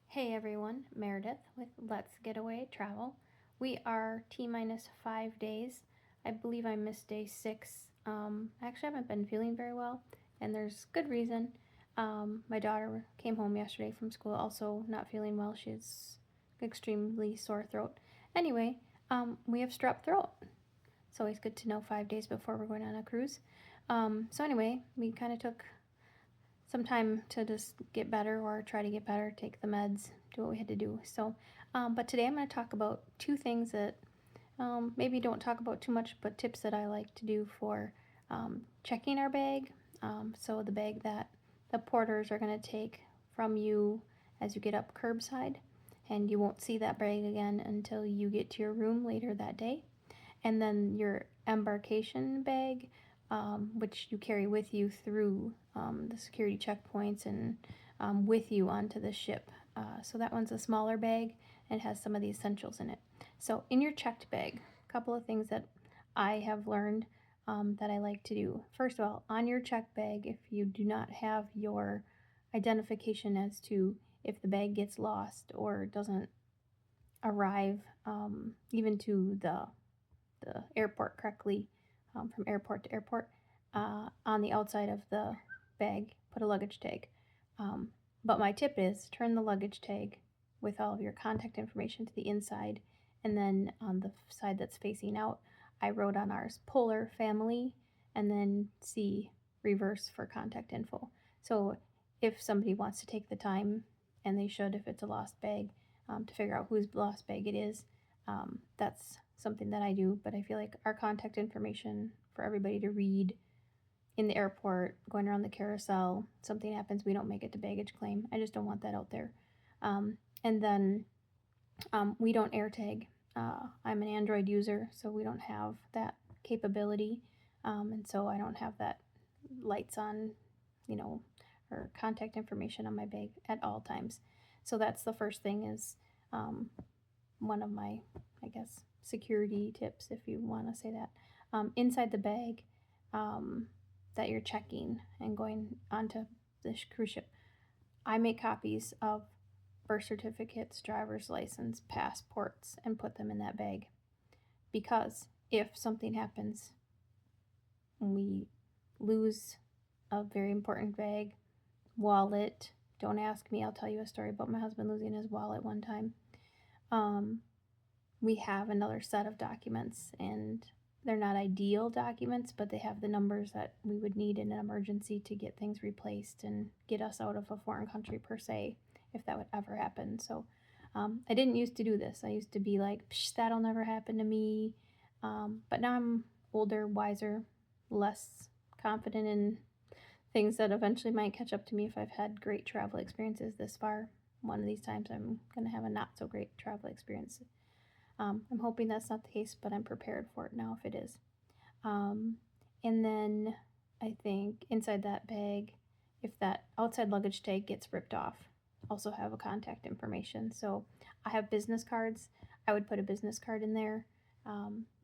Hey everyone, Meredith with Let's Get Away Travel. We are T-minus 5 days. I believe I missed day 6. I actually haven't been feeling very well, and there's good reason. My daughter came home yesterday from school also not feeling well. She has extremely sore throat. Anyway, we have strep throat. It's always good to know 5 days before we're going on a cruise. So anyway, we kind of took some time to just get better or try to get better, take the meds, do what we had to do. So, but today I'm going to talk about two things that maybe don't talk about too much, but tips that I like to do for checking our bag. So the bag that the porters are going to take from you as you get up curbside, and you won't see that bag again until you get to your room later that day. And then your embarkation bag, which you carry with you through the security checkpoints and with you onto the ship. So that one's a smaller bag and has some of the essentials in it. So in your checked bag, a couple of things that I have learned that I like to do. First of all, on your checked bag, if you do not have your identification as to if the bag gets lost or doesn't arrive even to the airport correctly, from airport to airport, on the outside of the bag, put a luggage tag. But my tip is turn the luggage tag with all of your contact information to the inside, and then on the side that's facing out, I wrote on ours Polar Family, and then C reverse for contact info. So if somebody wants to take the time, and they should if it's a lost bag, to figure out whose lost bag it is, that's something that I do. But I feel like our contact information for everybody to read in the airport, going around the carousel, something happens, we don't make it to baggage claim. I just don't want that out there. And then we don't air tag. I'm an Android user, so we don't have that capability. And so I don't have that lights on, or contact information on my bag at all times. So that's the first thing, is one of my, I guess, security tips, if you want to say that. Inside the bag that you're checking and going onto the cruise ship, I make copies of birth certificates, driver's license, passports, and put them in that bag. Because if something happens, we lose a very important bag, wallet. Don't ask me, I'll tell you a story about my husband losing his wallet one time. We have another set of documents, and they're not ideal documents, but they have the numbers that we would need in an emergency to get things replaced and get us out of a foreign country per se, if that would ever happen. So I didn't used to do this. I used to be like, psh, that'll never happen to me. But now I'm older, wiser, less confident in things that eventually might catch up to me if I've had great travel experiences this far. One of these times I'm going to have a not so great travel experience. I'm hoping that's not the case, but I'm prepared for it now if it is. And then I think inside that bag, if that outside luggage tag gets ripped off, also have a contact information. So I have business cards. I would put a business card in there.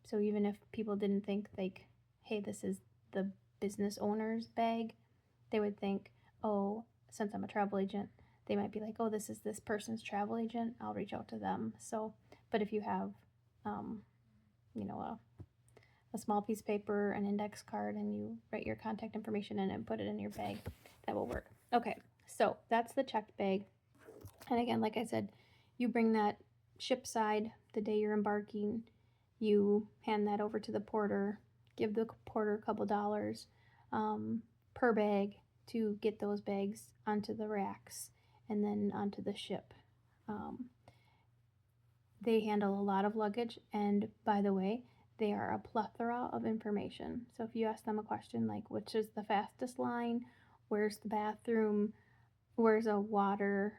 So even if people didn't think, like, hey, this is the business owner's bag, they would think, oh, since I'm a travel agent, they might be like, oh, this is this person's travel agent. I'll reach out to them. So, but if you have, a small piece of paper, an index card, and you write your contact information in it and put it in your bag, that will work. Okay, so that's the checked bag. And again, like I said, you bring that ship side the day you're embarking. You hand that over to the porter, give the porter a couple dollars per bag to get those bags onto the racks and then onto the ship. They handle a lot of luggage, and by the way, they are a plethora of information. So if you ask them a question like, which is the fastest line, where's the bathroom, where's a water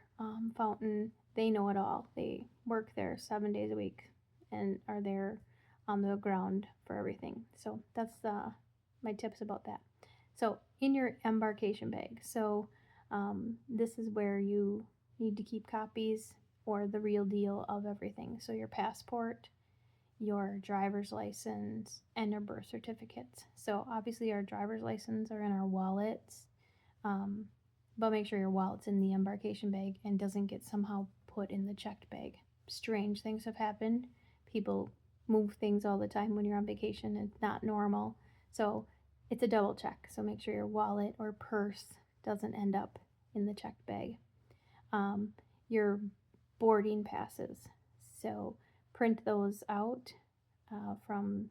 fountain, they know it all. They work there 7 days a week and are there on the ground for everything. So that's my tips about that. So in your embarkation bag, so this is where you need to keep copies or the real deal of everything. So your passport, your driver's license, and your birth certificates. So obviously our driver's license are in our wallets. but make sure your wallet's in the embarkation bag and doesn't get somehow put in the checked bag. Strange things have happened. People move things all the time when you're on vacation. It's not normal. So it's a double check. So make sure your wallet or purse doesn't end up in the checked bag. Your boarding passes. So print those out from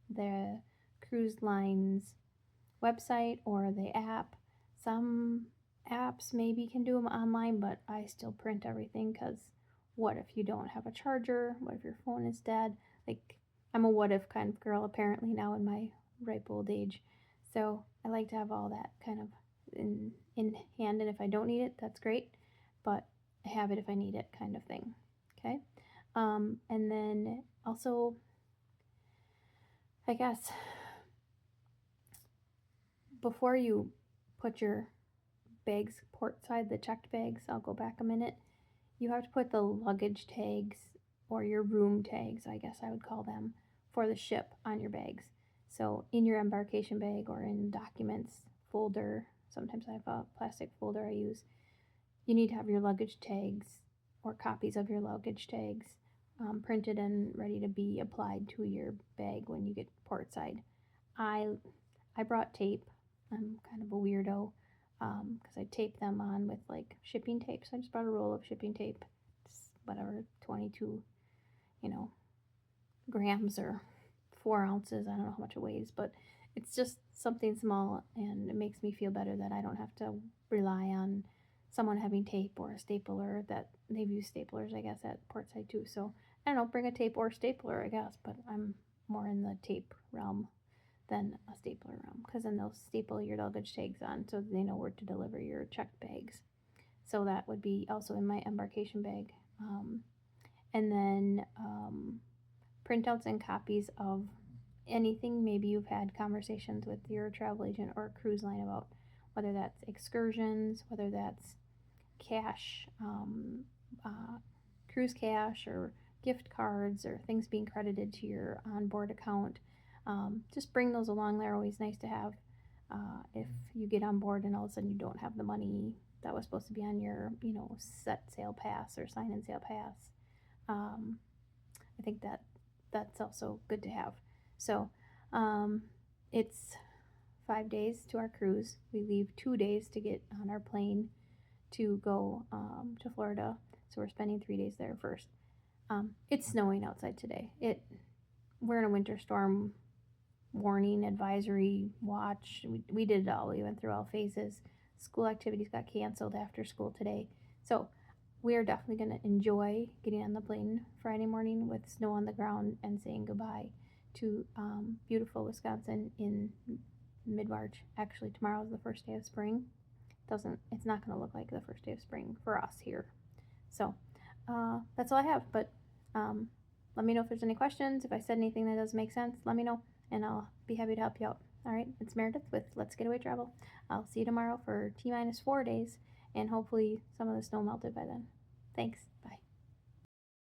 the cruise line's website or the app. Some apps maybe can do them online, but I still print everything because what if you don't have a charger? What if your phone is dead? Like, I'm a what if kind of girl apparently now in my ripe old age. So I like to have all that kind of in hand, and if I don't need it, that's great, but I have it if I need it kind of thing. Okay. And then also, I guess, before you put your bags port side, the checked bags, I'll go back a minute. You have to put the luggage tags or your room tags, I guess I would call them, for the ship on your bags. So in your embarkation bag or in documents folder, sometimes I have a plastic folder I use, you need to have your luggage tags or copies of your luggage tags printed and ready to be applied to your bag when you get port side. I brought tape. I'm kind of a weirdo because I tape them on with like shipping tape. So I just brought a roll of shipping tape. It's whatever, 22, grams or 4 ounces. I don't know how much it weighs, but it's just something small, and it makes me feel better that I don't have to rely on someone having tape or a stapler. That they've used staplers, I guess, at portside too. So I don't know, bring a tape or stapler, I guess, but I'm more in the tape realm than a stapler realm because then they'll staple your luggage tags on so they know where to deliver your checked bags. So that would be also in my embarkation bag. And then printouts and copies of anything maybe you've had conversations with your travel agent or cruise line about, whether that's excursions, whether that's cash, cruise cash, or gift cards, or things being credited to your onboard account. Just bring those along. They're always nice to have if you get on board and all of a sudden you don't have the money that was supposed to be on your, set sail pass or sign in sail pass. I think that's also good to have. So it's 5 days to our cruise. We leave 2 days to get on our plane to go to Florida. So we're spending 3 days there first. It's snowing outside today. We're in a winter storm warning, advisory, watch. We did it all. We went through all phases. School activities got canceled after school today. So we are definitely going to enjoy getting on the plane Friday morning with snow on the ground and saying goodbye to beautiful Wisconsin in mid-March. Actually, tomorrow is the first day of spring. It's not going to look like the first day of spring for us here. So that's all I have. But let me know if there's any questions. If I said anything that doesn't make sense, let me know, and I'll be happy to help you out. All right, it's Meredith with Let's Get Away Travel. I'll see you tomorrow for T-4 days, and hopefully some of the snow melted by then. Thanks. Bye.